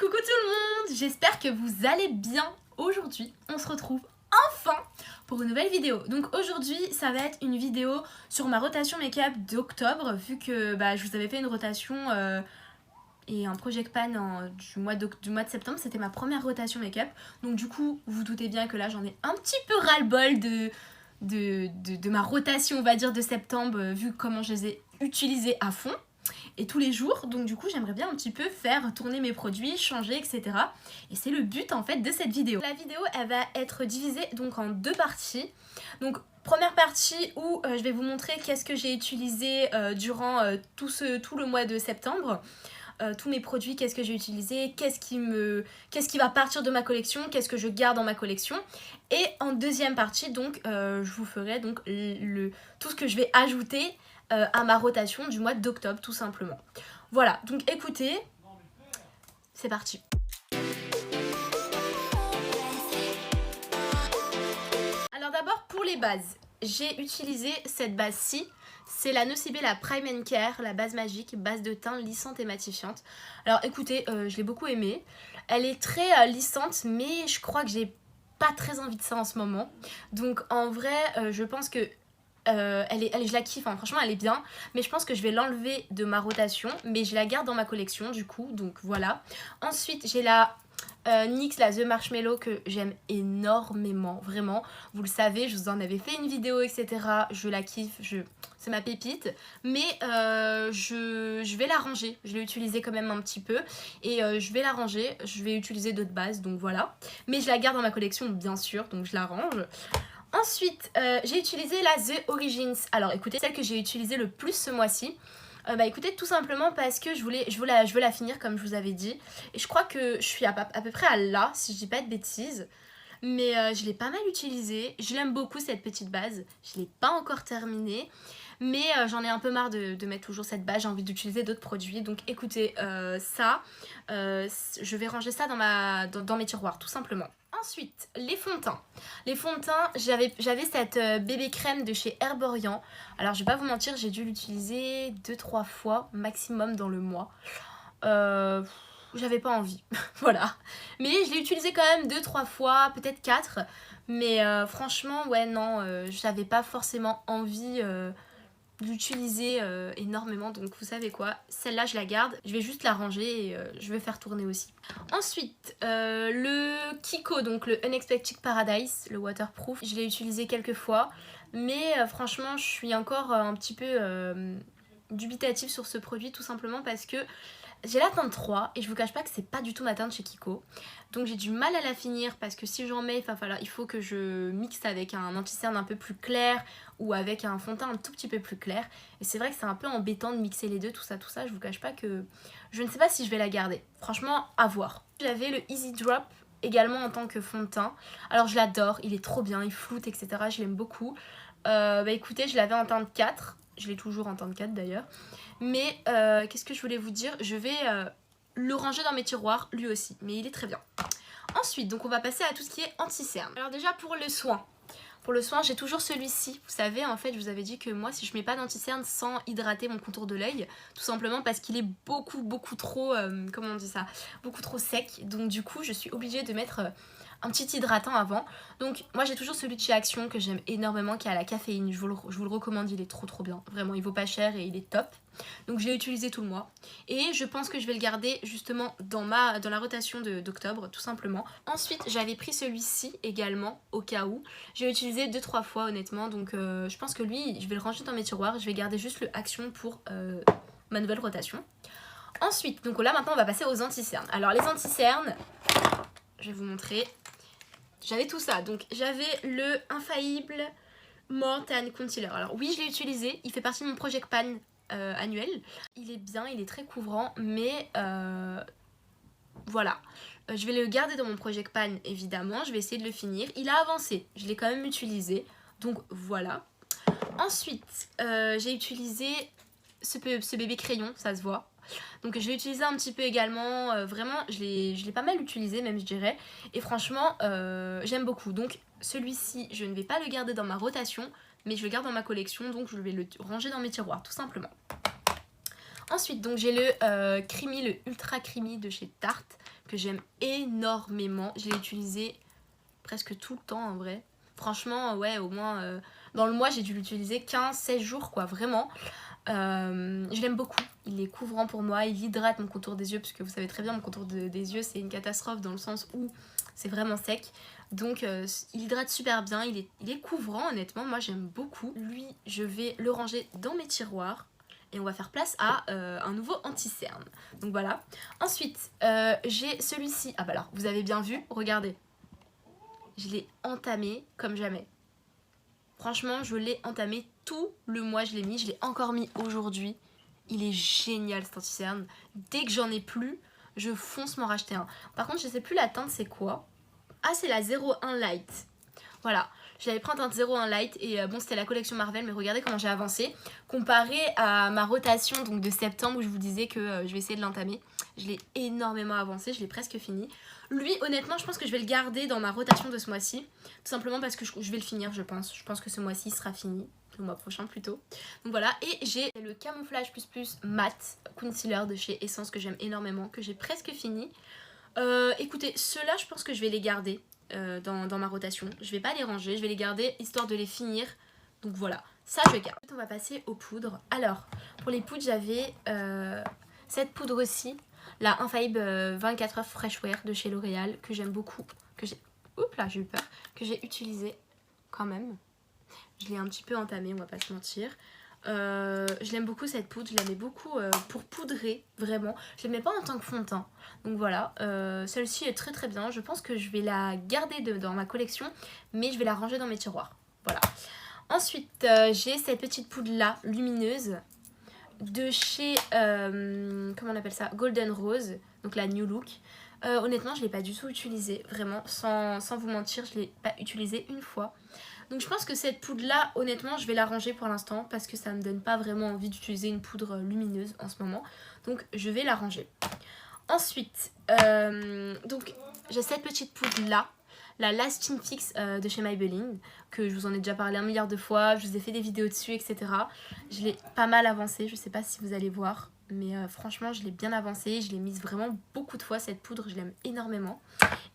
Coucou tout le monde, j'espère que vous allez bien. Aujourd'hui, on se retrouve enfin pour une nouvelle vidéo. Donc aujourd'hui, ça va être une vidéo sur ma rotation make-up d'octobre, vu que je vous avais fait une rotation et un project pan du mois de septembre. C'était ma première rotation make-up. Donc du coup, vous vous doutez bien que là, j'en ai un petit peu ras-le-bol de ma rotation, on va dire, de septembre, vu comment je les ai utilisés à fond et tous les jours. Donc du coup j'aimerais bien un petit peu faire tourner mes produits, changer, etc. Et c'est le but en fait de cette vidéo. La vidéo elle va être divisée donc en deux parties. Donc première partie où je vais vous montrer qu'est-ce que j'ai utilisé durant tout le mois de septembre. Tous mes produits, qu'est-ce que j'ai utilisé, qu'est-ce qui va partir de ma collection, qu'est-ce que je garde dans ma collection. Et en deuxième partie donc je vous ferai donc tout ce que je vais ajouter à ma rotation du mois d'octobre tout simplement. Voilà, donc écoutez, c'est parti. Alors d'abord pour les bases, j'ai utilisé cette base-ci. C'est la Nocibé, la Prime and Care, la base magique, base de teint lissante et matifiante. Alors écoutez, je l'ai beaucoup aimée. Elle est très lissante, mais je crois que j'ai pas très envie de ça en ce moment. Donc en vrai, je pense que je la kiffe, hein. Franchement elle est bien, mais je pense que je vais l'enlever de ma rotation, mais je la garde dans ma collection du coup, donc voilà. Ensuite j'ai la NYX, la The Marshmallow, que j'aime énormément, vraiment, vous le savez, je vous en avais fait une vidéo, etc. Je la kiffe, c'est ma pépite, mais je vais la ranger, je l'ai utilisée quand même un petit peu, et je vais la ranger, je vais utiliser d'autres bases, donc voilà. Mais je la garde dans ma collection, bien sûr, donc je la range. Ensuite, j'ai utilisé la The Origins. Alors écoutez, celle que j'ai utilisée le plus ce mois-ci. Écoutez, tout simplement parce que je veux la finir comme je vous avais dit. Et je crois que je suis à peu près à là, si je dis pas de bêtises. Mais je l'ai pas mal utilisée. Je l'aime beaucoup cette petite base. Je l'ai pas encore terminée. Mais j'en ai un peu marre de mettre toujours cette base. J'ai envie d'utiliser d'autres produits. Donc écoutez, je vais ranger ça dans mes tiroirs, tout simplement. Ensuite, les fonds de teint. Les fonds de teint, j'avais cette bébé crème de chez Herborian. Alors, je vais pas vous mentir, j'ai dû l'utiliser 2-3 fois maximum dans le mois. J'avais pas envie, voilà. Mais je l'ai utilisé quand même 2-3 fois, peut-être 4. Mais franchement, ouais, non, j'avais pas forcément envie d'utiliser énormément. Donc vous savez quoi, celle-là je la garde, je vais juste la ranger et je vais faire tourner aussi. Ensuite le Kiko, donc le Unexpected Paradise, le waterproof, je l'ai utilisé quelques fois, mais franchement je suis encore un petit peu dubitative sur ce produit, tout simplement parce que j'ai la teinte 3 et je vous cache pas que c'est pas du tout ma teinte chez Kiko. Donc j'ai du mal à la finir parce que si j'en mets, il faut que je mixe avec un anti-cerne un peu plus clair ou avec un fond de teint un tout petit peu plus clair. Et c'est vrai que c'est un peu embêtant de mixer les deux, tout ça. Je vous cache pas que je ne sais pas si je vais la garder. Franchement, à voir. J'avais le Easy Drop également en tant que fond de teint. Alors je l'adore, il est trop bien, il floute, etc. Je l'aime beaucoup. Écoutez, je l'avais en teinte 4. Je l'ai toujours en teinte 4 d'ailleurs. Mais qu'est-ce que je voulais vous dire, je vais le ranger dans mes tiroirs lui aussi, mais il est très bien. Ensuite, donc on va passer à tout ce qui est anti-cerne. Alors déjà pour le soin. Pour le soin, j'ai toujours celui-ci. Vous savez, en fait, je vous avais dit que moi, si je mets pas d'anti-cerne sans hydrater mon contour de l'œil, tout simplement parce qu'il est beaucoup trop, comment on dit ça, beaucoup trop sec. Donc du coup, je suis obligée de mettre un petit hydratant avant. Donc moi j'ai toujours celui de chez Action que j'aime énormément, qui a la caféine. Je vous le recommande, il est trop bien. Vraiment, il vaut pas cher et il est top. Donc je l'ai utilisé tout le mois. Et je pense que je vais le garder justement dans la rotation d'octobre, tout simplement. Ensuite, j'avais pris celui-ci également, au cas où. J'ai utilisé 2-3 fois honnêtement. Donc je pense que lui, je vais le ranger dans mes tiroirs. Je vais garder juste le Action pour ma nouvelle rotation. Ensuite, donc là maintenant on va passer aux anti-cernes. Alors les anti-cernes, je vais vous montrer. J'avais tout ça, donc j'avais le Infaillible More Tan Concealer. Alors oui, je l'ai utilisé, il fait partie de mon Project Pan annuel. Il est bien, il est très couvrant, mais voilà. Je vais le garder dans mon Project Pan évidemment, je vais essayer de le finir. Il a avancé, je l'ai quand même utilisé, donc voilà. Ensuite, j'ai utilisé ce bébé crayon, ça se voit. Donc je l'ai utilisé un petit peu également, vraiment je l'ai pas mal utilisé même je dirais. Et franchement j'aime beaucoup. Donc celui-ci je ne vais pas le garder dans ma rotation, mais je le garde dans ma collection, donc je vais le ranger dans mes tiroirs tout simplement. Ensuite donc j'ai le creamy, le ultra creamy de chez Tarte, que j'aime énormément. Je l'ai utilisé presque tout le temps en vrai. Franchement, ouais, au moins dans le mois, j'ai dû l'utiliser 15-16 jours, quoi, vraiment. Je l'aime beaucoup. Il est couvrant pour moi, il hydrate mon contour des yeux, parce que vous savez très bien, mon contour des yeux, c'est une catastrophe dans le sens où c'est vraiment sec. Donc il hydrate super bien, il est couvrant honnêtement, moi j'aime beaucoup. Lui, je vais le ranger dans mes tiroirs. Et on va faire place à un nouveau anti-cerne. Donc voilà. Ensuite, j'ai celui-ci. Ah bah alors, vous avez bien vu, regardez. Je l'ai entamé comme jamais. Franchement, je l'ai entamé tout le mois, je l'ai mis. Je l'ai encore mis aujourd'hui. Il est génial cet anti-cerne. Dès que j'en ai plus, je fonce m'en racheter un. Par contre, je sais plus la teinte, c'est quoi. Ah, c'est la 01 Light. Voilà. J'avais pris un teinte 01 Light et bon, c'était la collection Marvel, mais regardez comment j'ai avancé. Comparé à ma rotation donc de septembre où je vous disais que je vais essayer de l'entamer. Je l'ai énormément avancé, je l'ai presque fini. Lui, honnêtement, je pense que je vais le garder dans ma rotation de ce mois-ci. Tout simplement parce que je vais le finir, je pense. Je pense que ce mois-ci sera fini. Le mois prochain plutôt. Donc voilà, et j'ai le Camouflage Plus Plus Matte Concealer de chez Essence que j'aime énormément, que j'ai presque fini. Écoutez, ceux-là, je pense que je vais les garder dans ma rotation. Je vais pas les ranger, je vais les garder histoire de les finir. Donc voilà, ça je garde. On va passer aux poudres. Alors, pour les poudres, j'avais cette poudre-ci, la Infallible 24 heures Fresh Wear de chez L'Oréal, que j'aime beaucoup, que j'ai... Oups là, j'ai eu peur. Que j'ai utilisé quand même. Je l'ai un petit peu entamée, on va pas se mentir. Je l'aime beaucoup cette poudre, je la mets beaucoup pour poudrer, vraiment. Je la mets pas en tant que fond de teint. Donc voilà, celle-ci est très très bien. Je pense que je vais la garder dans ma collection, mais je vais la ranger dans mes tiroirs. Voilà. Ensuite, j'ai cette petite poudre là, lumineuse, de chez, comment on appelle ça, Golden Rose, donc la New Look. Honnêtement, je ne l'ai pas du tout utilisée, vraiment, sans vous mentir, je ne l'ai pas utilisée une fois. Donc je pense que cette poudre là, honnêtement, je vais la ranger pour l'instant parce que ça me donne pas vraiment envie d'utiliser une poudre lumineuse en ce moment. Donc je vais la ranger. Ensuite, donc j'ai cette petite poudre là, la Lasting Fix de chez Maybelline, que je vous en ai déjà parlé un milliard de fois, je vous ai fait des vidéos dessus, etc. Je l'ai pas mal avancée, je sais pas si vous allez voir, mais franchement je l'ai bien avancée, je l'ai mise vraiment beaucoup de fois cette poudre, je l'aime énormément.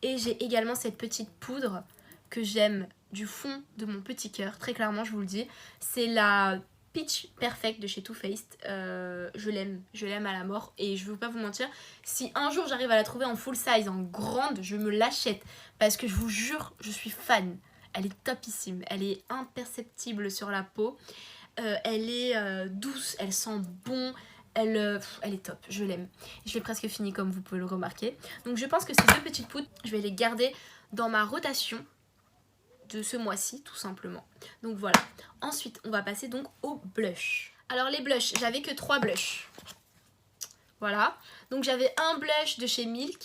Et j'ai également cette petite poudre que j'aime du fond de mon petit cœur, très clairement je vous le dis, c'est la Peach Perfect de chez Too Faced. Je l'aime à la mort et je ne veux pas vous mentir, si un jour j'arrive à la trouver en full size, en grande, je me l'achète parce que je vous jure, je suis fan. Elle est topissime, elle est imperceptible sur la peau, elle est douce, elle sent bon, elle est top, je l'aime. Je l'ai presque fini comme vous pouvez le remarquer. Donc je pense que ces deux petites poudres, je vais les garder dans ma rotation de ce mois-ci tout simplement. Donc voilà. Ensuite on va passer donc au blush. Alors les blushs, j'avais que 3 blushs. Voilà. Donc j'avais un blush de chez Milk.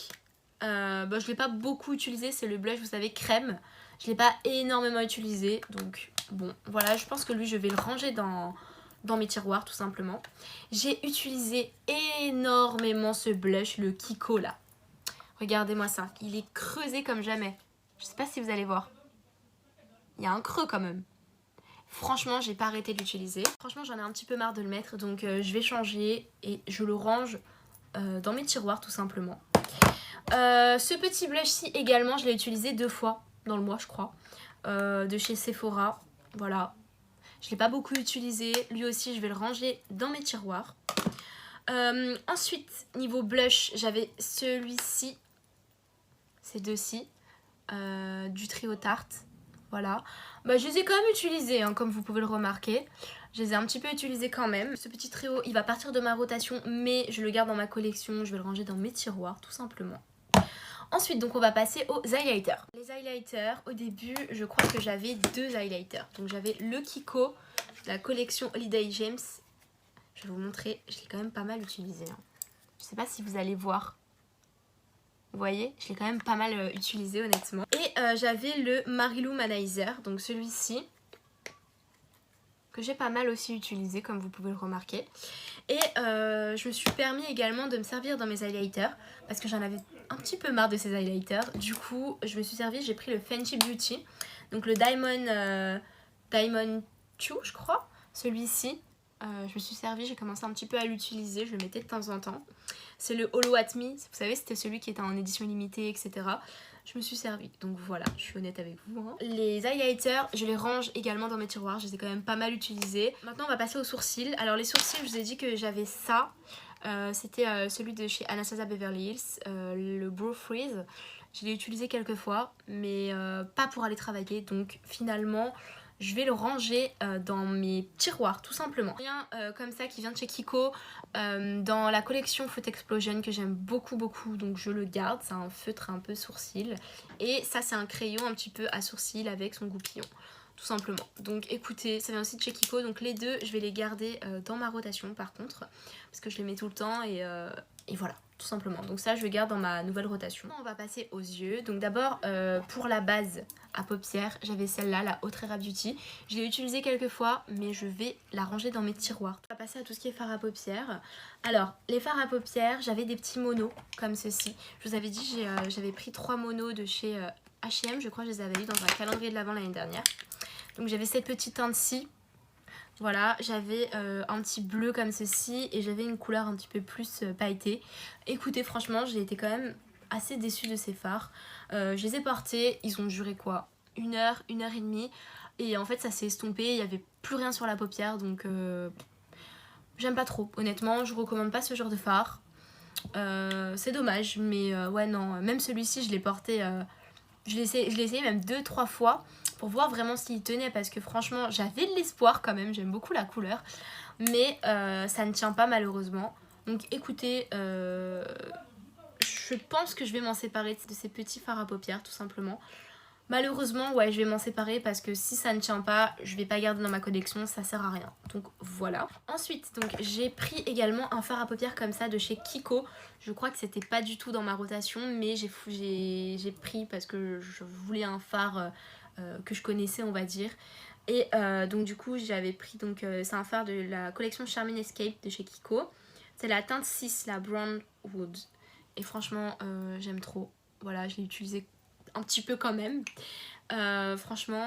Je ne l'ai pas beaucoup utilisé, c'est le blush vous savez crème. Je ne l'ai pas énormément utilisé. Donc bon voilà, je pense que lui je vais le ranger dans mes tiroirs tout simplement. J'ai utilisé énormément ce blush, le Kiko là. Regardez-moi ça, il est creusé comme jamais. Je sais pas si vous allez voir. Il y a un creux quand même. Franchement, j'ai pas arrêté de l'utiliser. Franchement, j'en ai un petit peu marre de le mettre. Donc, je vais changer et je le range dans mes tiroirs tout simplement. Ce petit blush-ci également, je l'ai utilisé 2 fois dans le mois, je crois. De chez Sephora. Voilà. Je l'ai pas beaucoup utilisé. Lui aussi, je vais le ranger dans mes tiroirs. Ensuite, niveau blush, j'avais celui-ci. Ces deux-ci. Du trio Tarte. Voilà, je les ai quand même utilisés, hein, comme vous pouvez le remarquer. Je les ai un petit peu utilisés quand même. Ce petit trio, il va partir de ma rotation, mais je le garde dans ma collection. Je vais le ranger dans mes tiroirs, tout simplement. Ensuite, donc on va passer aux highlighters. Les highlighters, au début, je crois que j'avais 2 highlighters. Donc j'avais le Kiko, la collection Holiday James. Je vais vous montrer, je l'ai quand même pas mal utilisé. Hein. Je sais pas si vous allez voir. Vous voyez, je l'ai quand même pas mal utilisé honnêtement. Et j'avais le Marilou Manizer, donc celui-ci, que j'ai pas mal aussi utilisé comme vous pouvez le remarquer. Et je me suis permis également de me servir dans mes highlighters, parce que j'en avais un petit peu marre de ces highlighters. Du coup, je me suis servi, j'ai pris le Fenty Beauty, donc le Diamond 2 je crois, celui-ci. Je me suis servi, j'ai commencé un petit peu à l'utiliser, je le mettais de temps en temps. C'est le Holo At Me, vous savez c'était celui qui était en édition limitée etc. Je me suis servi, donc voilà, je suis honnête avec vous. Hein. Les highlighters, je les range également dans mes tiroirs, je les ai quand même pas mal utilisés. Maintenant on va passer aux sourcils. Alors les sourcils, je vous ai dit que j'avais ça. C'était celui de chez Anastasia Beverly Hills, le Brow Freeze. Je l'ai utilisé quelques fois, mais pas pour aller travailler, donc finalement je vais le ranger dans mes tiroirs tout simplement. Rien comme ça qui vient de chez Kiko, dans la collection Fruit Explosion que j'aime beaucoup donc je le garde. C'est un feutre un peu sourcil et ça c'est un crayon un petit peu à sourcil avec son goupillon tout simplement. Donc écoutez, ça vient aussi de chez Kiko, donc les deux je vais les garder dans ma rotation par contre parce que je les mets tout le temps et voilà tout simplement. Donc ça je le garde dans ma nouvelle rotation. On va passer aux yeux. Donc d'abord pour la base à paupières, j'avais celle-là, la Autrera Beauty. Je l'ai utilisée quelques fois mais je vais la ranger dans mes tiroirs. On va passer à tout ce qui est fard à paupières. Alors les fards à paupières, j'avais des petits monos comme ceci. Je vous avais dit j'avais pris 3 monos de chez H&M, je crois que je les avais eu dans un calendrier de l'Avent l'année dernière. Donc j'avais cette petite teinte-ci. Voilà, j'avais un petit bleu comme ceci et j'avais une couleur un petit peu plus pailletée. Écoutez, franchement, j'ai été quand même assez déçue de ces fards. Je les ai portés, ils ont duré quoi, 1 heure, 1 heure et demie. Et en fait, ça s'est estompé, il n'y avait plus rien sur la paupière. Donc, j'aime pas trop, honnêtement. Je recommande pas ce genre de fard. C'est dommage, mais ouais, non. Même celui-ci, je l'ai porté, je l'ai essayé même 2-3 fois pour voir vraiment s'il tenait parce que franchement j'avais de l'espoir quand même, j'aime beaucoup la couleur mais ça ne tient pas malheureusement. Donc écoutez, je pense que je vais m'en séparer de ces petits fards à paupières tout simplement. Malheureusement ouais, je vais m'en séparer parce que si ça ne tient pas, je vais pas garder dans ma collection, ça sert à rien. Donc voilà. Ensuite donc j'ai pris également un fard à paupières comme ça de chez Kiko. Je crois que c'était pas du tout dans ma rotation mais j'ai pris parce que je voulais un fard que je connaissais on va dire. Et donc du coup j'avais pris, donc c'est un fard de la collection Charming Escape de chez Kiko. C'est la teinte 6, la Brown Wood. Et franchement j'aime trop. Voilà, je l'ai utilisé un petit peu quand même. Franchement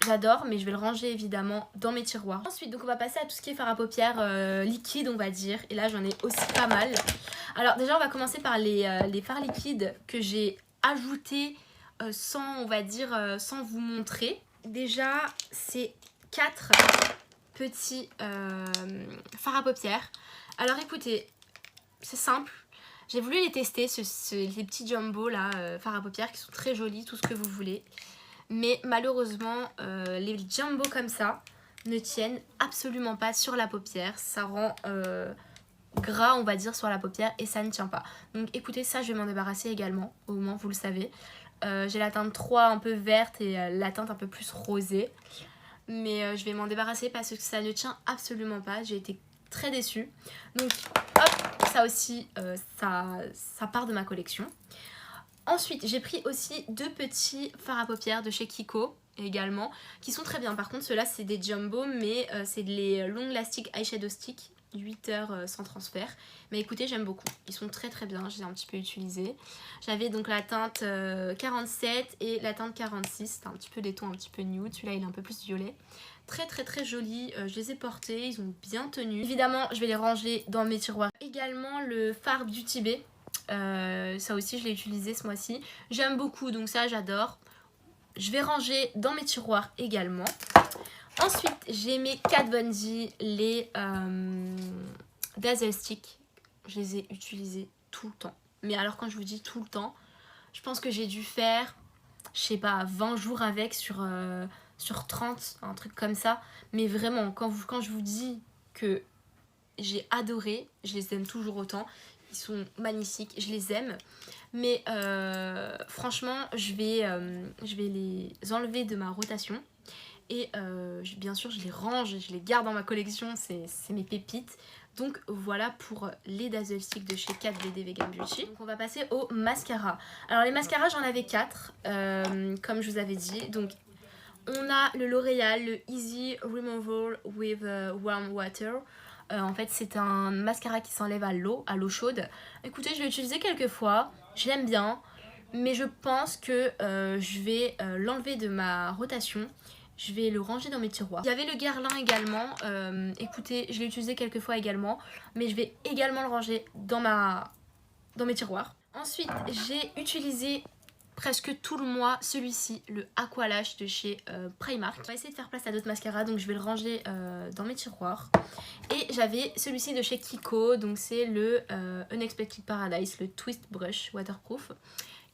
j'adore, mais je vais le ranger évidemment dans mes tiroirs. Ensuite donc on va passer à tout ce qui est fard à paupières liquide on va dire. Et là j'en ai aussi pas mal. Alors déjà on va commencer par les fards liquides que j'ai ajoutés sans, on va dire, sans vous montrer. Déjà c'est 4 petits fards à paupières. Alors écoutez, c'est simple. J'ai voulu les tester, les petits jumbo là, fards à paupières qui sont très jolis, tout ce que vous voulez. Mais malheureusement, les jumbo comme ça ne tiennent absolument pas sur la paupière. Ça rend gras, on va dire, sur la paupière et ça ne tient pas. Donc écoutez, ça je vais m'en débarrasser également, au moins vous le savez. J'ai la teinte 3 un peu verte et la teinte un peu plus rosée. Mais je vais m'en débarrasser parce que ça ne tient absolument pas. J'ai été très déçue. Donc hop, ça aussi, ça part de ma collection. Ensuite, j'ai pris aussi 2 petits fards à paupières de chez Kiko également, qui sont très bien. Par contre, ceux-là, c'est des jumbo, mais c'est les Long Lasting Eyeshadow Stick, 8 heures sans transfert. Mais écoutez, j'aime beaucoup. Ils sont très très bien, je les ai un petit peu utilisés. J'avais donc la teinte 47 et la teinte 46. C'était un petit peu des tons un petit peu nude. Celui-là, il est un peu plus violet. Très très très jolis. Je les ai portés, ils ont bien tenu. Évidemment, je vais les ranger dans mes tiroirs. Également, le fard Beauty Bay. Ça aussi je l'ai utilisé ce mois-ci, j'aime beaucoup donc ça j'adore. Je vais ranger dans mes tiroirs également. Ensuite j'ai mes Kat Von D, les Dazzle Stick. Je les ai utilisés tout le temps, mais alors quand je vous dis tout le temps, je pense que j'ai dû faire, je sais pas, 20 jours avec sur 30, un truc comme ça. Mais vraiment quand je vous dis que j'ai adoré, je les aime toujours autant. Ils sont magnifiques, je les aime. Mais franchement, je vais les enlever de ma rotation. Et bien sûr, je les range, je les garde dans ma collection. C'est mes pépites. Donc voilà pour les Dazzle Stick de chez 4BD Vegan Beauty. Donc on va passer au mascara. Alors les mascaras, j'en avais 4, comme je vous avais dit. Donc on a le L'Oréal, le Easy Removal with Warm Water. En fait c'est un mascara qui s'enlève à l'eau chaude. Écoutez, je l'ai utilisé quelques fois, je l'aime bien, mais je pense que je vais l'enlever de ma rotation. Je vais le ranger dans mes tiroirs. Il y avait le Guerlain également, écoutez, je l'ai utilisé quelques fois également, mais je vais également le ranger dans ma dans mes tiroirs. Ensuite, j'ai utilisé presque tout le mois celui-ci, le Aqualash de chez Primark. On va essayer de faire place à d'autres mascaras, donc je vais le ranger dans mes tiroirs. Et j'avais celui-ci de chez Kiko, donc c'est le Unexpected Paradise, le Twist Brush Waterproof.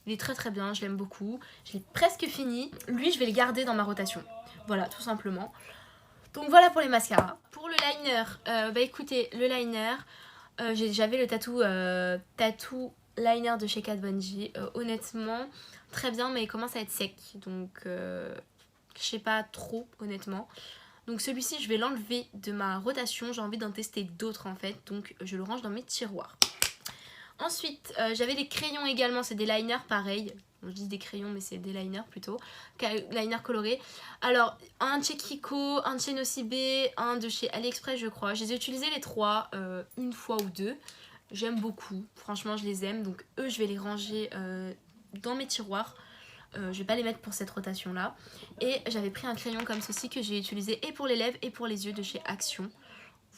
Il est très très bien, je l'aime beaucoup. Je l'ai presque fini. Lui, je vais le garder dans ma rotation. Voilà, tout simplement. Donc voilà pour les mascaras. Pour le liner, bah écoutez, le liner, j'avais le tattoo liner de chez Kat Von D. Honnêtement, très bien, mais il commence à être sec. Donc, je sais pas trop, honnêtement. Donc celui-ci, je vais l'enlever de ma rotation. J'ai envie d'en tester d'autres en fait. Donc, je le range dans mes tiroirs. Ensuite, j'avais des crayons également, c'est des liners pareil. Je dis des crayons mais c'est des liners plutôt. Liners colorés. Alors, un de chez Kiko, un de chez Nocibé, un de chez AliExpress je crois. Je les ai utilisés les trois une fois ou deux. J'aime beaucoup, franchement je les aime. Donc eux je vais les ranger dans mes tiroirs. Je vais pas les mettre pour cette rotation là. Et j'avais pris un crayon comme ceci que j'ai utilisé et pour les lèvres et pour les yeux de chez Action.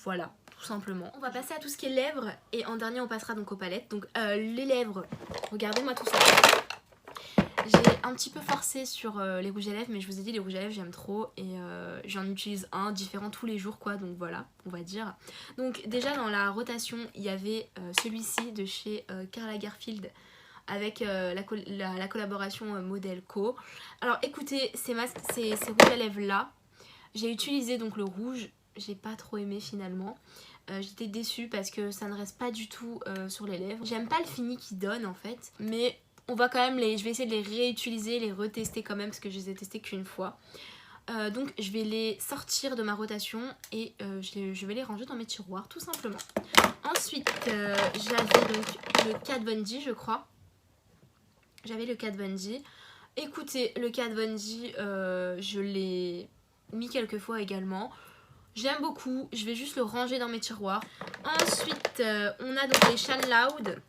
Voilà, tout simplement. On va passer à tout ce qui est lèvres et en dernier on passera donc aux palettes. Donc les lèvres, regardez-moi tout ça. J'ai un petit peu forcé sur les rouges à lèvres, mais je vous ai dit les rouges à lèvres j'aime trop et j'en utilise un différent tous les jours quoi, donc voilà, on va dire. Donc déjà dans la rotation il y avait celui-ci de chez Karl Lagerfeld avec la collaboration Model Co. Alors écoutez, ces rouges à lèvres là, j'ai utilisé donc le rouge, j'ai pas trop aimé finalement. J'étais déçue parce que ça ne reste pas du tout sur les lèvres. J'aime pas le fini qu'ils donnent en fait, mais on va quand même je vais essayer de les réutiliser, les retester quand même parce que je les ai testés qu'une fois. Donc je vais les sortir de ma rotation et je vais les ranger dans mes tiroirs tout simplement. Ensuite j'avais donc le Kat Von D je crois. J'avais le Kat Von D. Écoutez, le Kat Von D je l'ai mis quelques fois également. J'aime beaucoup, je vais juste le ranger dans mes tiroirs. Ensuite, on a donc les Shine Loud.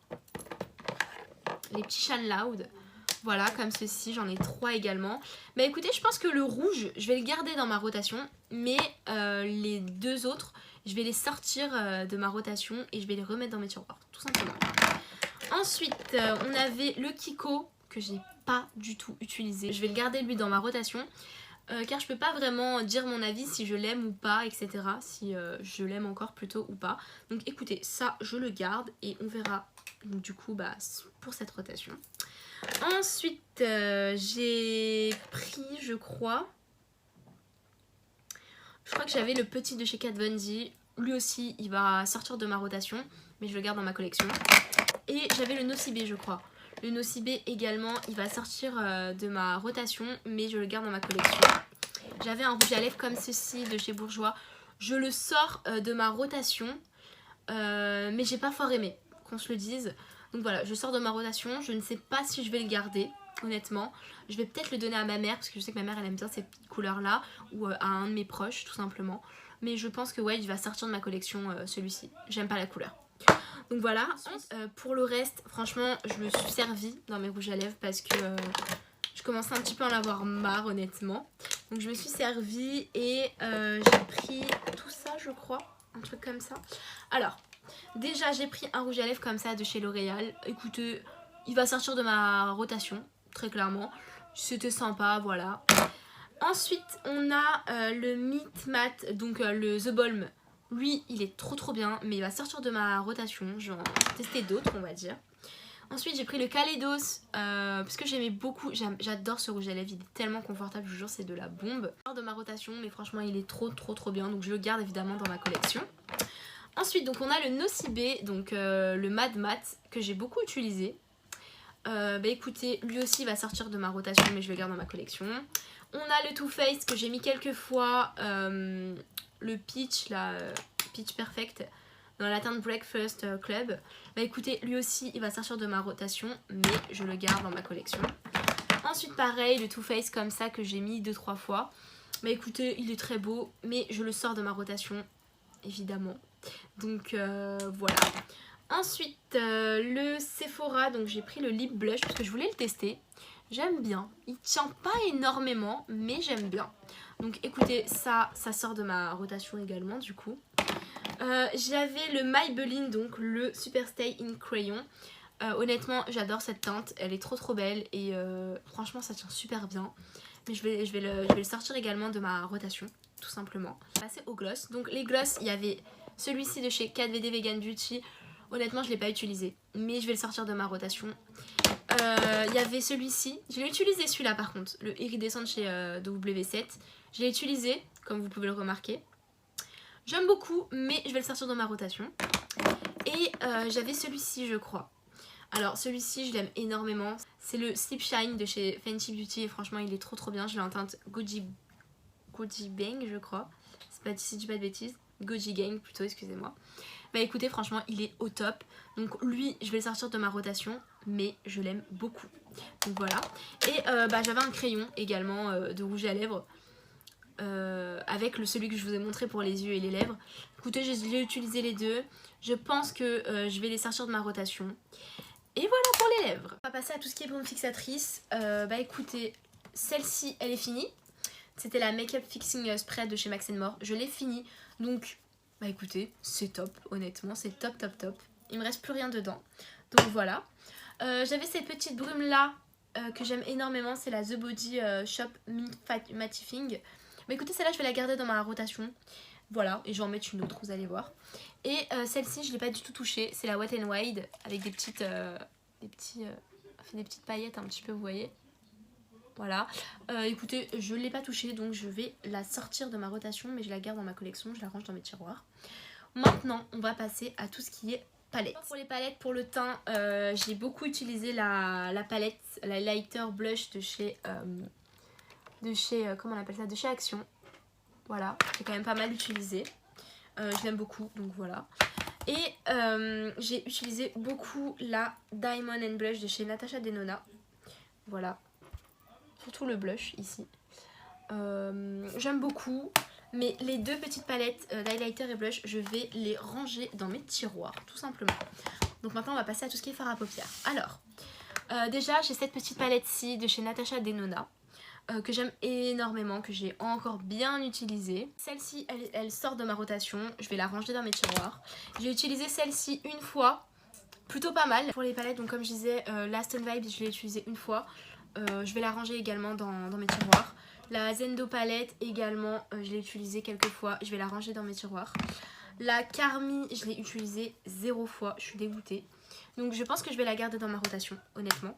Les petits Shine Loud. Voilà, comme ceci, j'en ai 3 également. Mais écoutez, je pense que le rouge, je vais le garder dans ma rotation. Mais les deux autres, je vais les sortir de ma rotation et je vais les remettre dans mes tiroirs, tout simplement. Ensuite, on avait le Kiko, que j'ai pas du tout utilisé. Je vais le garder lui dans ma rotation. Car je peux pas vraiment dire mon avis si je l'aime ou pas, etc. Si je l'aime encore plutôt ou pas. Donc écoutez, ça je le garde et on verra donc, du coup bah, pour cette rotation. Ensuite j'ai pris je crois que j'avais le petit de chez Kat Von D. Lui aussi il va sortir de ma rotation mais je le garde dans ma collection. Et j'avais le Nocibé je crois. Le Nocibé également, il va sortir de ma rotation, mais je le garde dans ma collection. J'avais un rouge à lèvres comme ceci de chez Bourjois. Je le sors de ma rotation, mais j'ai pas fort aimé, qu'on se le dise. Donc voilà, je sors de ma rotation. Je ne sais pas si je vais le garder, honnêtement. Je vais peut-être le donner à ma mère, parce que je sais que ma mère, elle aime bien ces petites couleurs-là, ou à un de mes proches, tout simplement. Mais je pense que ouais, il va sortir de ma collection, celui-ci. J'aime pas la couleur. Donc voilà, pour le reste, franchement, je me suis servie dans mes rouges à lèvres parce que je commençais un petit peu à en avoir marre, honnêtement. Donc je me suis servie et j'ai pris tout ça, je crois, un truc comme ça. Alors, déjà, j'ai pris un rouge à lèvres comme ça de chez L'Oréal. Écoutez, il va sortir de ma rotation, très clairement. C'était sympa, voilà. Ensuite, on a le Meet Matte, donc le The Balm. Lui, il est trop bien, mais il va sortir de ma rotation. Je vais en tester d'autres, on va dire. Ensuite, j'ai pris le Kaleidos, parce que j'aimais beaucoup. J'adore ce rouge à lèvres, il est tellement confortable, je vous jure, c'est de la bombe. Il sort de ma rotation, mais franchement, il est trop bien, donc je le garde évidemment dans ma collection. Ensuite, donc on a le Nocibé, donc le Mad Matte, que j'ai beaucoup utilisé. Bah écoutez, lui aussi va sortir de ma rotation, mais je le garde dans ma collection. On a le Too Faced que j'ai mis quelques fois, le Peach, là, Peach Perfect, dans la teinte Breakfast Club. Bah écoutez, lui aussi, il va sortir de ma rotation, mais je le garde dans ma collection. Ensuite, pareil, le Too Faced comme ça que j'ai mis 2-3 fois. Bah écoutez, il est très beau, mais je le sors de ma rotation, évidemment. Donc voilà. Ensuite, le Sephora, donc j'ai pris le Lip Blush parce que je voulais le tester. J'aime bien. Il tient pas énormément, mais j'aime bien. Donc écoutez, ça sort de ma rotation également du coup. J'avais le Maybelline, donc le Super Stay in Crayon. Honnêtement j'adore cette teinte, elle est trop belle et franchement ça tient super bien. Mais je vais le sortir également de ma rotation tout simplement. Passer au gloss. Donc les gloss, il y avait celui-ci de chez 4VD Vegan Beauty. Honnêtement je ne l'ai pas utilisé mais je vais le sortir de ma rotation. Il y avait celui-ci, je l'ai utilisé celui-là par contre, le iridescent de chez W7. Je l'ai utilisé comme vous pouvez le remarquer. J'aime beaucoup mais je vais le sortir de ma rotation. Et j'avais celui-ci je crois. Alors celui-ci je l'aime énormément. C'est le Sleep Shine de chez Fenty Beauty et franchement il est trop bien. Je l'ai en teinte Goji Bang je crois. C'est pas si je dis pas de bêtises. Goji Gang plutôt, excusez-moi. Bah écoutez franchement il est au top. Donc lui je vais le sortir de ma rotation mais je l'aime beaucoup. Donc voilà. Et j'avais un crayon également de rouge à lèvres. Avec celui que je vous ai montré pour les yeux et les lèvres. Écoutez j'ai utilisé les deux. Je pense que je vais les sortir de ma rotation. Et voilà pour les lèvres. On va passer à tout ce qui est brume fixatrice. Écoutez, celle-ci elle est finie. C'était la Makeup Fixing Spray de chez Max More. Je l'ai finie. Donc écoutez, c'est top. Honnêtement c'est top. Il me reste plus rien dedans. Donc voilà. J'avais ces petites brumes là que j'aime énormément. C'est la The Body Shop Mattifying. Écoutez celle-là je vais la garder dans ma rotation. Voilà, et je vais en mettre une autre, vous allez voir. Et celle-ci, je ne l'ai pas du tout touchée. C'est la Wet n Wild avec des petites paillettes un petit peu, vous voyez. Voilà. Écoutez, je ne l'ai pas touchée, donc je vais la sortir de ma rotation, mais je la garde dans ma collection, je la range dans mes tiroirs. Maintenant, on va passer à tout ce qui est palette. Pour les palettes, pour le teint, j'ai beaucoup utilisé la palette, la Lighter Blush de chez comment on appelle ça, de chez Action. Voilà, j'ai quand même pas mal utilisé. Je l'aime beaucoup, donc voilà. Et j'ai utilisé beaucoup la Diamond and Blush de chez Natasha Denona. Voilà. Surtout le blush ici. J'aime beaucoup. Mais les deux petites palettes d'highlighter et blush, je vais les ranger dans mes tiroirs, tout simplement. Donc maintenant, on va passer à tout ce qui est fard à paupières. Alors, déjà, j'ai cette petite palette-ci de chez Natasha Denona. Que j'aime énormément, que j'ai encore bien utilisée. Celle-ci, elle sort de ma rotation, je vais la ranger dans mes tiroirs. J'ai utilisé celle-ci une fois, plutôt pas mal. Pour les palettes, donc comme je disais, Last and Vibes, je l'ai utilisée une fois. Je vais la ranger également dans mes tiroirs. La Zendo palette également, je l'ai utilisée quelques fois, je vais la ranger dans mes tiroirs. La Carmi, je l'ai utilisée 0 fois, je suis dégoûtée. Donc je pense que je vais la garder dans ma rotation, honnêtement.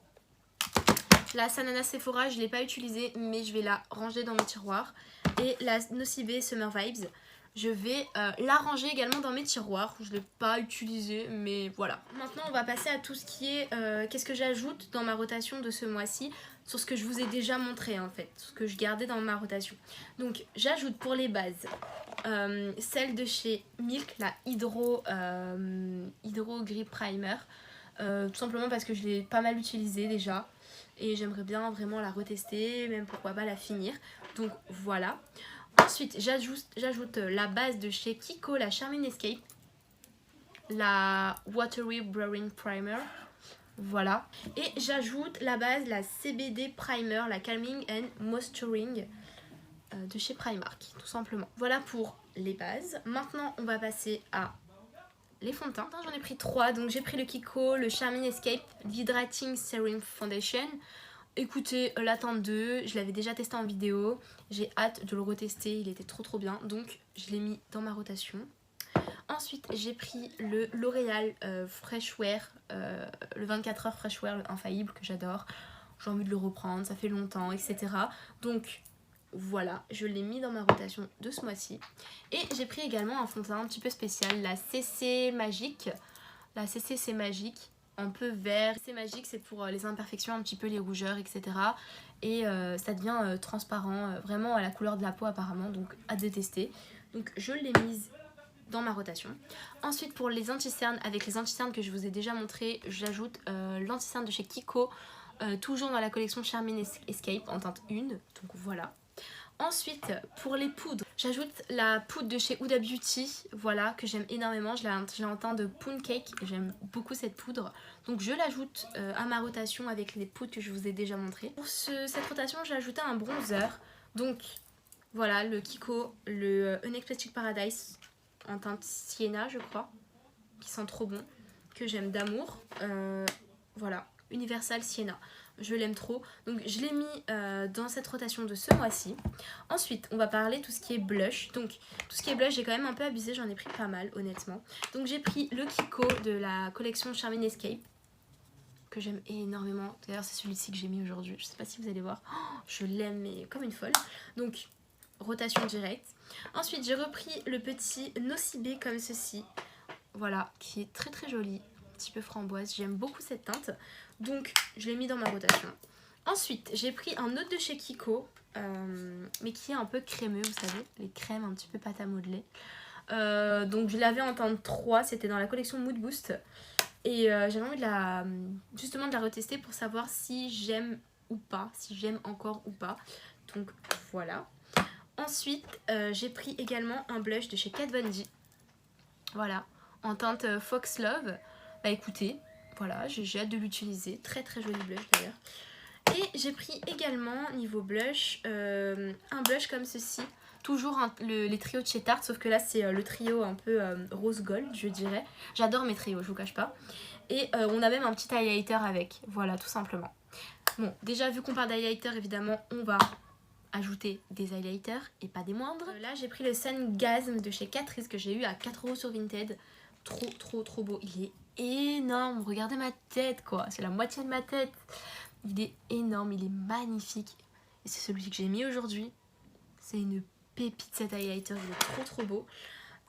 La Sanana Sephora, je ne l'ai pas utilisée, mais je vais la ranger dans mes tiroirs. Et la Nocibe Summer Vibes, je vais la ranger également dans mes tiroirs. Je ne l'ai pas utilisée, mais voilà. Maintenant, on va passer à tout ce qui est... qu'est-ce que j'ajoute dans ma rotation de ce mois-ci, sur ce que je vous ai déjà montré en fait, ce que je gardais dans ma rotation. Donc, j'ajoute pour les bases celle de chez Milk, la Hydro Grip Primer. Tout simplement parce que je l'ai pas mal utilisée déjà. Et j'aimerais bien vraiment la retester, même pourquoi pas la finir. Donc voilà. Ensuite, j'ajoute la base de chez Kiko, la Charming Escape. La Watery Brewing Primer. Voilà. Et j'ajoute la base, la CBD Primer, la Calming and Moisturing de chez Primark, tout simplement. Voilà pour les bases. Maintenant, on va passer à les fonds de teint. J'en ai pris 3, donc j'ai pris le Kiko, le Charming Escape, l'Hydrating Serum Foundation. Écoutez, la teinte 2, je l'avais déjà testé en vidéo, j'ai hâte de le retester, il était trop bien, donc je l'ai mis dans ma rotation. Ensuite, j'ai pris le L'Oréal Fresh Wear, le 24 heures Fresh Wear, le infaillible que j'adore. J'ai envie de le reprendre, ça fait longtemps, etc. Donc voilà, je l'ai mis dans ma rotation de ce mois-ci. Et j'ai pris également un fond de teint un petit peu spécial, la CC Magique. La CC c'est magique, un peu vert. CC Magique c'est pour les imperfections, un petit peu les rougeurs, etc. Et ça devient transparent, vraiment à la couleur de la peau apparemment, donc hâte de tester. Donc je l'ai mise dans ma rotation. Ensuite pour les anti-cernes, avec les anti-cernes que je vous ai déjà montré, j'ajoute l'anti-cerne de chez Kiko, toujours dans la collection Charming Escape en teinte 1, donc voilà. Ensuite, pour les poudres, j'ajoute la poudre de chez Huda Beauty, voilà, que j'aime énormément. Je l'ai en teint de Pound Cake, j'aime beaucoup cette poudre. Donc je l'ajoute à ma rotation avec les poudres que je vous ai déjà montrées. Pour cette rotation, j'ai ajouté un bronzer. Donc voilà, le Kiko, le Unexpected Paradise en teinte Sienna, je crois, qui sent trop bon, que j'aime d'amour. Voilà, Universal Sienna. Je l'aime trop. Donc je l'ai mis dans cette rotation de ce mois-ci. Ensuite, on va parler tout ce qui est blush. Donc tout ce qui est blush, j'ai quand même un peu abusé. J'en ai pris pas mal, honnêtement. Donc j'ai pris le Kiko de la collection Charming Escape, que j'aime énormément. D'ailleurs, c'est celui-ci que j'ai mis aujourd'hui. Je sais pas si vous allez voir. Oh, je l'aime, mais comme une folle. Donc, rotation directe. Ensuite, j'ai repris le petit Nocibé comme ceci. Voilà, qui est très très joli. Un petit peu framboise. J'aime beaucoup cette teinte. Donc, je l'ai mis dans ma rotation. Ensuite, j'ai pris un autre de chez Kiko. Mais qui est un peu crémeux, vous savez. Les crèmes un petit peu pâte à modeler. Donc, je l'avais en teinte 3. C'était dans la collection Mood Boost. Et j'avais envie justement de la retester pour savoir si j'aime ou pas, si j'aime encore ou pas. Donc voilà. Ensuite, j'ai pris également un blush de chez Kat Von D. Voilà, en teinte Fox Love. Bah écoutez, voilà, j'ai hâte de l'utiliser. Très très joli blush d'ailleurs. Et j'ai pris également, niveau blush, un blush comme ceci. Toujours les trios de chez Tarte, sauf que là c'est le trio un peu rose gold, je dirais. J'adore mes trios, je vous cache pas. Et on a même un petit highlighter avec, voilà, tout simplement. Bon, déjà vu qu'on parle d'highlighter, évidemment, on va ajouter des highlighters et pas des moindres. Là j'ai pris le Sungasm de chez Catrice que j'ai eu à 4 € sur Vinted. Trop trop trop beau, il est énorme, regardez ma tête quoi, c'est la moitié de ma tête. Il est énorme, il est magnifique. Et c'est celui que j'ai mis aujourd'hui. C'est une pépite cet highlighter, il est trop trop beau.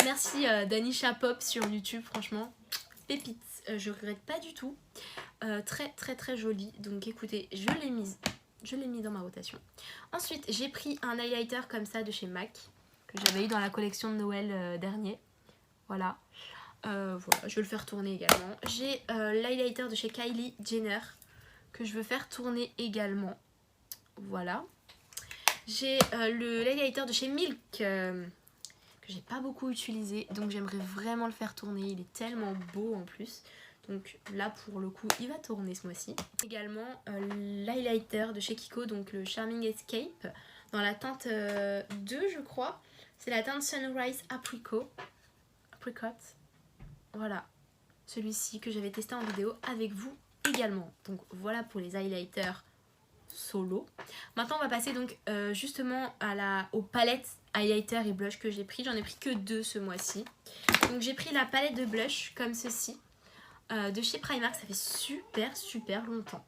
Merci Danisha Pop sur YouTube, franchement, pépite. Je regrette pas du tout. Très très très joli. Donc écoutez, je l'ai mis dans ma rotation. Ensuite, j'ai pris un highlighter comme ça de chez MAC, que j'avais eu dans la collection de Noël dernier. Voilà. Voilà, je vais le faire tourner également. J'ai l'highlighter de chez Kylie Jenner, que je veux faire tourner également. Voilà. J'ai le highlighter de chez Milk, que j'ai pas beaucoup utilisé, donc j'aimerais vraiment le faire tourner. Il est tellement beau en plus. Donc là pour le coup il va tourner ce mois-ci. Également l'highlighter de chez Kiko, donc le Charming Escape, dans la teinte 2 je crois. C'est la teinte Sunrise Apricot. Voilà, celui-ci que j'avais testé en vidéo avec vous également. Donc voilà pour les highlighters solo. Maintenant on va passer donc justement aux palettes highlighter et blush que j'ai pris. J'en ai pris que 2 ce mois-ci. Donc j'ai pris la palette de blush comme ceci. De chez Primark, ça fait super longtemps.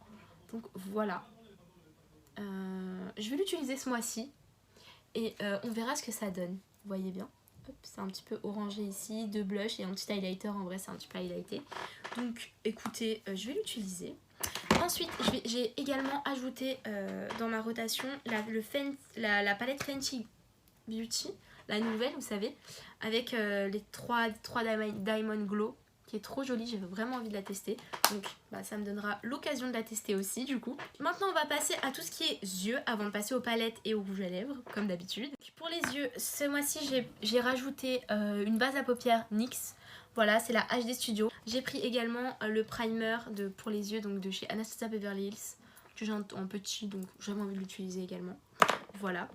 Donc voilà. Je vais l'utiliser ce mois-ci. Et on verra ce que ça donne. Vous voyez bien. C'est un petit peu orangé ici. 2 blush et un petit highlighter. En vrai, c'est un petit peu highlighté. Donc écoutez, je vais l'utiliser. Ensuite, j'ai également ajouté dans ma rotation la palette Fenty Beauty. La nouvelle, vous savez. Avec les 3 Diamond Glow, qui est trop jolie, j'ai vraiment envie de la tester. Donc ça me donnera l'occasion de la tester aussi du coup. Maintenant on va passer à tout ce qui est yeux avant de passer aux palettes et aux rouges à lèvres comme d'habitude. Pour les yeux, ce mois-ci j'ai rajouté une base à paupières NYX. Voilà, c'est la HD Studio. J'ai pris également le primer pour les yeux donc de chez Anastasia Beverly Hills, que j'ai en petit, donc j'ai vraiment envie de l'utiliser également. Voilà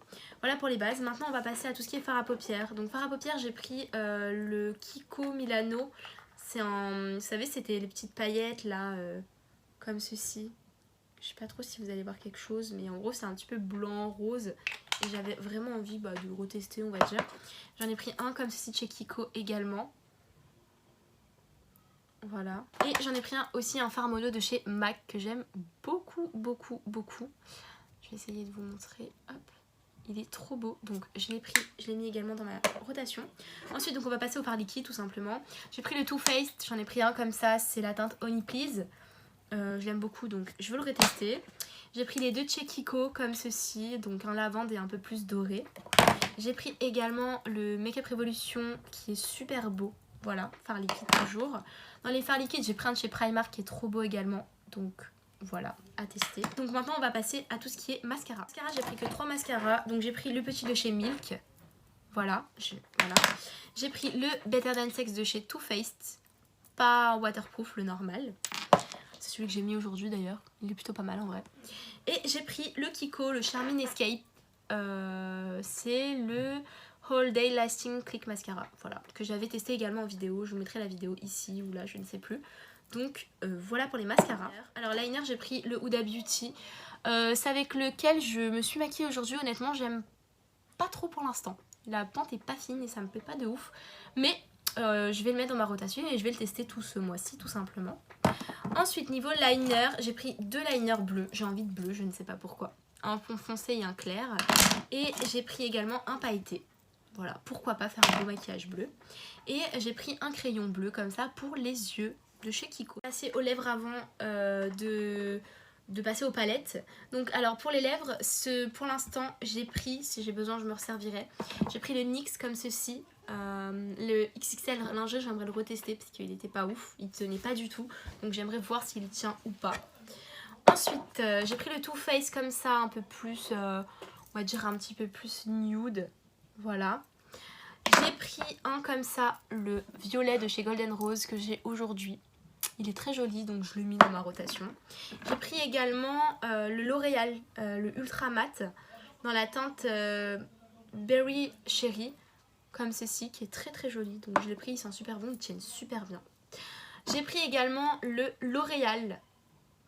pour les bases. Maintenant on va passer à tout ce qui est fard à paupières. Donc fard à paupières, j'ai pris le Kiko Milano. Vous savez, c'était les petites paillettes là, comme ceci. Je sais pas trop si vous allez voir quelque chose, mais en gros c'est un petit peu blanc, rose. Et j'avais vraiment envie de retester, on va dire. J'en ai pris un comme ceci de chez Kiko également. Voilà. Et j'en ai pris aussi un fard mono de chez MAC que j'aime beaucoup. Je vais essayer de vous montrer. Hop. Il est trop beau, donc je l'ai mis également dans ma rotation. Ensuite donc on va passer au fard liquide tout simplement. J'ai pris le Too Faced, j'en ai pris un comme ça, c'est la teinte Honey Please. Je l'aime beaucoup donc je veux le retester. J'ai pris les 2 de chez Kiko comme ceci, donc un lavande et un peu plus doré. J'ai pris également le Make Up Revolution qui est super beau. Voilà, fard liquide toujours. Dans les fards liquides j'ai pris un de chez Primark qui est trop beau également, donc voilà, à tester. Donc maintenant on va passer à tout ce qui est mascara. Mascara, j'ai pris que 3 mascaras. Donc j'ai pris le petit de chez Milk. Voilà. J'ai pris le Better Than Sex de chez Too Faced. Pas waterproof, le normal. C'est celui que j'ai mis aujourd'hui d'ailleurs. Il est plutôt pas mal en vrai. Et j'ai pris le Kiko, le Charming Escape. C'est le All Day Lasting Click Mascara. Voilà. Que j'avais testé également en vidéo. Je vous mettrai la vidéo ici ou là, je ne sais plus. Donc voilà pour les mascaras. Alors liner, j'ai pris le Huda Beauty. C'est avec lequel je me suis maquillée aujourd'hui. Honnêtement, j'aime pas trop pour l'instant. La pente est pas fine et ça me plaît pas de ouf. Mais je vais le mettre dans ma rotation et je vais le tester tout ce mois-ci tout simplement. Ensuite, niveau liner, j'ai pris 2 liners bleus. J'ai envie de bleu, je ne sais pas pourquoi. Un fond foncé et un clair. Et j'ai pris également un pailleté. Voilà, pourquoi pas faire un beau maquillage bleu. Et j'ai pris un crayon bleu comme ça pour les yeux de chez Kiko. Passer aux lèvres avant de passer aux palettes. Donc alors pour les lèvres, pour l'instant j'ai pris, si j'ai besoin je me resservirai. J'ai pris le NYX comme ceci. Le XXL linger, j'aimerais le retester parce qu'il n'était pas ouf, il tenait pas du tout. Donc j'aimerais voir s'il tient ou pas. Ensuite j'ai pris le Too Faced comme ça, un peu plus, on va dire un petit peu plus nude. Voilà. J'ai pris un comme ça, le violet de chez Golden Rose que j'ai aujourd'hui. Il est très joli donc je l'ai mis dans ma rotation. J'ai pris également le L'Oréal, le Ultra Matte dans la teinte Berry Cherry. Comme ceci qui est très très joli. Donc je l'ai pris, ils sont super bons, ils tiennent super bien. J'ai pris également le L'Oréal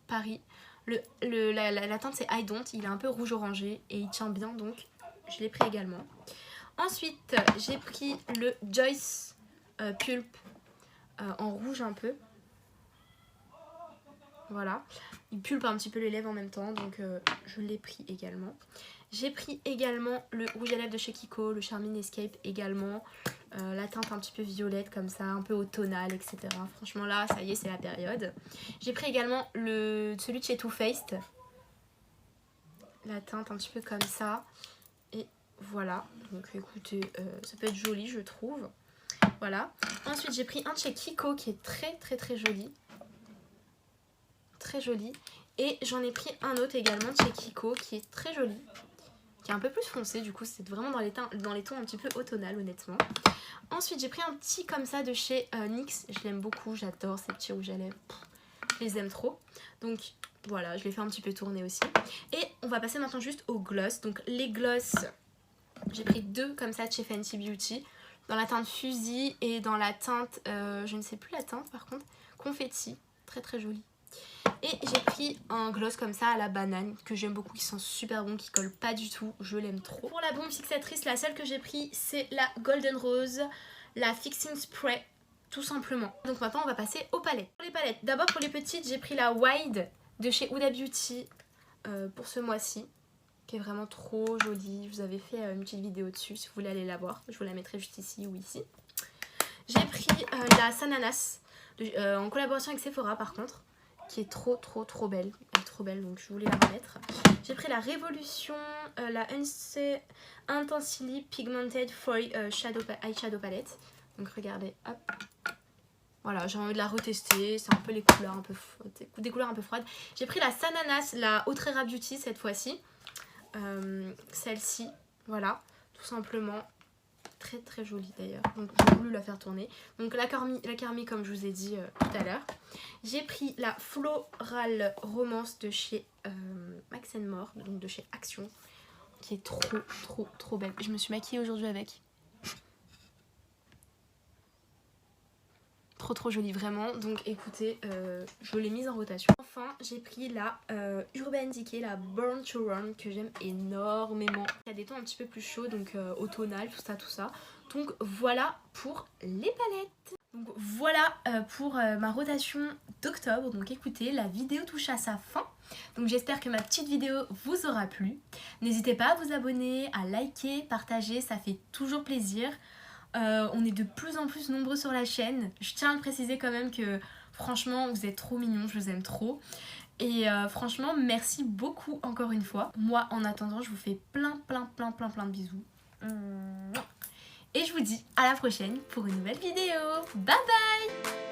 Paris. La teinte c'est I Don't, il est un peu rouge orangé et il tient bien donc je l'ai pris également. Ensuite j'ai pris le Joyce Pulp en rouge un peu. Voilà, il pulpe un petit peu les lèvres en même temps donc je l'ai pris également. J'ai pris également le rouge à lèvres de chez Kiko, le Charming Escape également. La teinte un petit peu violette comme ça, un peu automnale, etc. Franchement là, ça y est, c'est la période. J'ai pris également celui de chez Too Faced. La teinte un petit peu comme ça. Et voilà, donc écoutez, ça peut être joli je trouve. Voilà. Ensuite j'ai pris un de chez Kiko qui est très très très joli. Très joli. Et j'en ai pris un autre également de chez Kiko qui est très joli. Qui est un peu plus foncé, du coup c'est vraiment dans les tons un petit peu automnal honnêtement. Ensuite j'ai pris un petit comme ça de chez NYX, je l'aime beaucoup, j'adore ces petits rouges à lèvres, je les aime trop. Donc voilà, je les fais un petit peu tourner aussi. Et on va passer maintenant juste aux gloss. Donc les gloss, j'ai pris 2 comme ça de chez Fenty Beauty, dans la teinte Fusil et dans la teinte, je ne sais plus la teinte par contre, Confetti, très très jolie. Et j'ai pris un gloss comme ça à la banane que j'aime beaucoup, qui sent super bon, qui colle pas du tout, je l'aime trop. Pour la bombe fixatrice, la seule que j'ai pris c'est la Golden Rose, la Fixing Spray tout simplement. Donc maintenant on va passer aux palettes. Pour les palettes, d'abord pour les petites j'ai pris la Wide de chez Huda Beauty pour ce mois-ci, qui est vraiment trop jolie. Je vous avais fait une petite vidéo dessus si vous voulez aller la voir, je vous la mettrai juste ici ou ici. J'ai pris la Sananas en collaboration avec Sephora par contre, qui est trop belle, elle est trop belle donc je voulais la remettre. J'ai pris la Révolution, la Intensely Pigmented Eyeshadow Palette, donc regardez, hop, voilà, j'ai envie de la retester, c'est un peu les couleurs des couleurs un peu froides. J'ai pris la Sananas, la Outrera Beauty cette fois-ci, celle-ci, voilà, tout simplement. Très très jolie d'ailleurs, donc j'ai voulu la faire tourner. Donc la Carmie comme je vous ai dit tout à l'heure. J'ai pris la Floral Romance de chez Max More, donc de chez Action, qui est trop belle. Je me suis maquillée aujourd'hui avec. Trop jolie vraiment, donc écoutez, je l'ai mise en rotation. Enfin j'ai pris la Urban Decay, la Born to Run, que j'aime énormément. Il y a des tons un petit peu plus chauds, donc automnal, tout ça. Donc voilà pour les palettes. Donc voilà pour ma rotation d'octobre. Donc écoutez, la vidéo touche à sa fin. Donc j'espère que ma petite vidéo vous aura plu. N'hésitez pas à vous abonner, à liker, partager, ça fait toujours plaisir. On est de plus en plus nombreux sur la chaîne. Je tiens à le préciser quand même que franchement vous êtes trop mignons, je vous aime trop. Et franchement merci beaucoup encore une fois. Moi en attendant je vous fais plein de bisous. Et je vous dis à la prochaine pour une nouvelle vidéo. Bye bye!